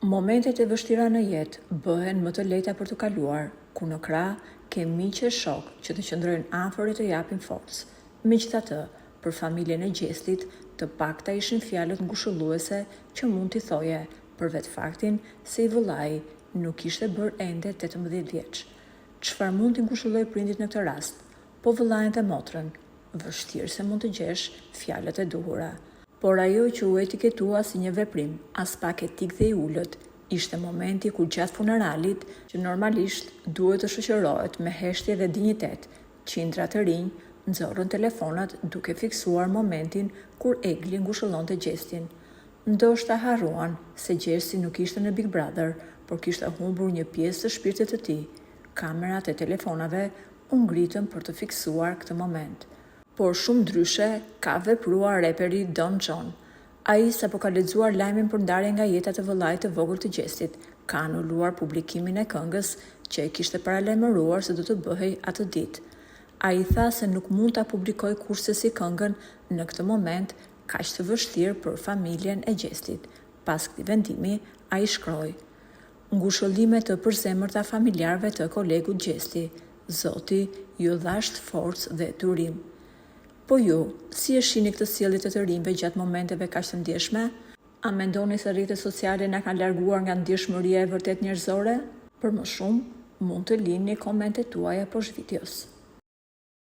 Momentet e vështira në jetë bëhen më të lehta për të kaluar, ku në krah ke miq e shok që të qëndrojnë afër e të japin forcë. Megjithatë, për familjen e Gjestit, të pakta ishin fjalët ngushëlluese që mund t'i thoje, për vetë faktin se i vëllai nuk ishte bërë ende 18 vjeç. Çfarë mund t'i ngushëlloj prindit në këtë rast? Po vëllain dhe motrën. Vështirë se mund të gjesh fjalët e duhura. Por ajo që u etiketua si një veprim, as pak etik dhe i ullët, ishte momenti kur gjatë funeralit, që normalisht duhet të shoqërohet me heshtje dhe dinjitet, qindra të rinj nxorën telefonat duke fiksuar momentin kur Egli ngushëllonte Gjestin. Ndoshta harruan se Gjesti nuk ishte në Big Brother, por kishte humbur një pjesë të shpirtit të tij. Kamerat e telefonave u ngritën për të fiksuar këtë moment. Por shumë ndryshe ka vepruar reperi Don John. Ai sapo ka lexuar lajmin për ndarjen nga jeta të vëllait të vogël të Gjestit, ka anuluar publikimin e këngës që e kishte paralajmëruar se do të bëhej atë ditë. Ai tha se nuk mund ta publikoj kurrësi këngën në këtë moment kaq të vështirë për familjen e Gjestit. Pas këtij vendimi, ai shkroi: "Ngushëllime të përzemërta familjarëve të kolegut Gjesti. Zoti ju dhasht forcë dhe durim." Po ju, si e shihni këtë sjellje të rinjve gjatë momenteve kaq të ndjeshme? A mendoni se rrjetet sociale na kanë larguar nga ndjeshmëria e vërtet njerëzore? Për më shumë, mund të lini komentet tuaja poshtë videos.